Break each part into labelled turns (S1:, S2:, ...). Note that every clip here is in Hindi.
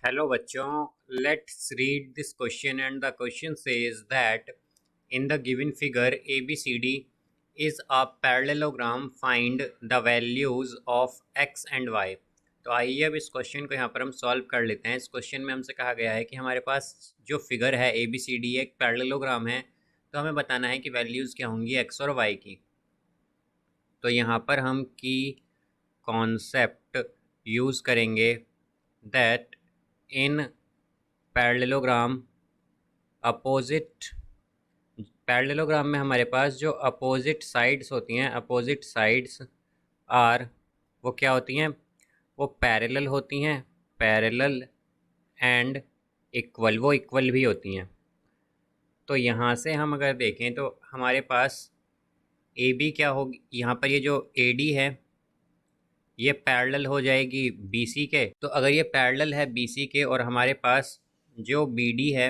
S1: Hello बच्चों, let's read this question and the question says that in the given figure ABCD is a parallelogram, find the values of x and y। तो आइए अब इस क्वेश्चन को यहाँ पर हम सॉल्व कर लेते हैं। इस क्वेश्चन में हमसे कहा गया है कि हमारे पास जो फिगर है ABCD एक पैरेललोग्राम है, तो हमें बताना है कि वैल्यूज़ क्या होंगी x और y की। तो यहाँ पर हम की कॉन्सेप्ट यूज़ करेंगे दैट इन पैरेललोग्राम पैरेललोग्राम में हमारे पास जो अपोजिट साइड्स होती हैं, अपोजिट साइड्स आर, वो क्या होती हैं? वो पैरेलल होती हैं, पैरेलल एंड इक्वल, वो इक्वल भी होती हैं। तो यहाँ से हम अगर देखें तो हमारे पास ए बी क्या होगी, यहाँ पर ये जो ए डी है ये पैरेलल हो जाएगी बी सी के। तो अगर ये पैरेलल है बी सी के और हमारे पास जो बी डी है,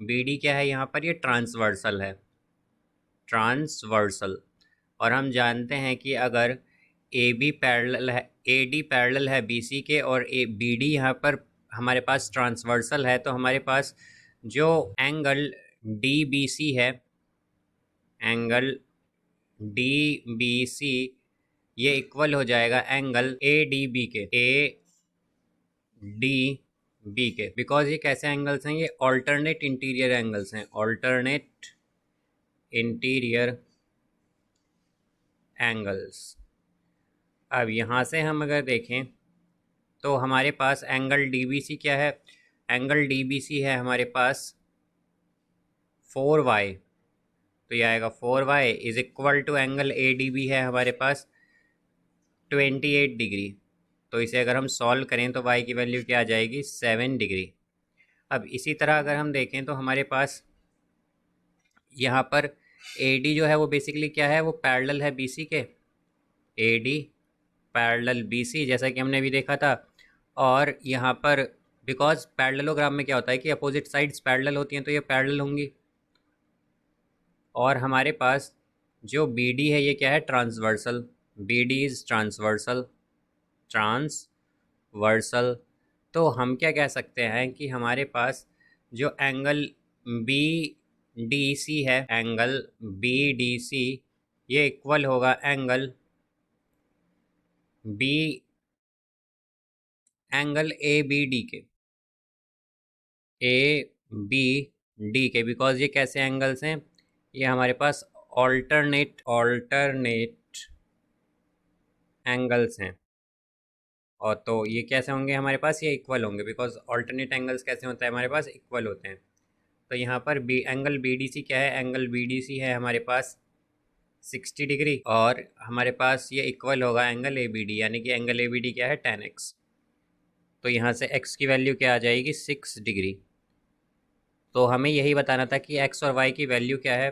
S1: बी डी क्या है यहाँ पर? ये ट्रांसवर्सल है, ट्रांसवर्सल। और हम जानते हैं कि अगर ए बी पैरेलल है, ए डी पैरेलल है बी सी के और ए बी डी यहाँ पर हमारे पास ट्रांसवर्सल है, तो हमारे पास जो एंगल डी बी सी है, एंगल डी बी सी ये इक्वल हो जाएगा एंगल ए डी बी के, ए डी बी के। बिकॉज ये कैसे एंगल्स हैं? ये ऑल्टरनेट इंटीरियर एंगल्स हैं, ऑल्टरनेट इंटीरियर एंगल्स। अब यहाँ से हम अगर देखें तो हमारे पास एंगल डी बी सी क्या है? एंगल डी बी सी है हमारे पास 4y, तो ये आएगा 4y is equal to angle A D B है हमारे पास 28 डिग्री। तो इसे अगर हम सॉल्व करें तो y की वैल्यू क्या आ जाएगी? 7 डिग्री। अब इसी तरह अगर हम देखें तो हमारे पास यहाँ पर ए डी जो है वो बेसिकली क्या है? वो पैरेलल है बी सी के, A D parallel B C, जैसा कि हमने अभी देखा था। और यहाँ पर बिकॉज पैरेललोग्राम में क्या होता है कि अपोजिट साइड्स पैरेलल होती हैं, तो ये पैरेलल होंगी। और हमारे पास जो बी डी है ये क्या है? Transversal, B D is transversal, transversal. तो हम क्या कह सकते हैं कि हमारे पास जो एंगल बी डी सी है, एंगल बी डी सी ये इक्वल होगा एंगल ए बी डी के, ए बी डी के। बिकॉज ये कैसे एंगल्स हैं? ये हमारे पास ऑल्टरनेट एंगल्स हैं। और तो ये कैसे होंगे हमारे पास? ये इक्वल होंगे, बिकॉज ऑल्टरनेट एंगल्स कैसे होता है हमारे पास? इक्वल होते हैं। तो यहाँ पर एंगल बी डी सी क्या है? एंगल बी डी सी है हमारे पास 60 डिग्री, और हमारे पास ये इक्वल होगा एंगल ए बी डी, यानी कि एंगल ए बी डी क्या है? 10x। तो यहाँ से x की वैल्यू क्या आ जाएगी? 6 डिग्री। तो हमें यही बताना था कि x और y की वैल्यू क्या है।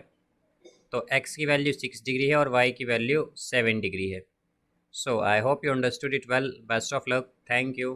S1: तो x की वैल्यू 6 डिग्री है और y की वैल्यू 7 डिग्री है। So I hope you understood it well. Best of luck. Thank you.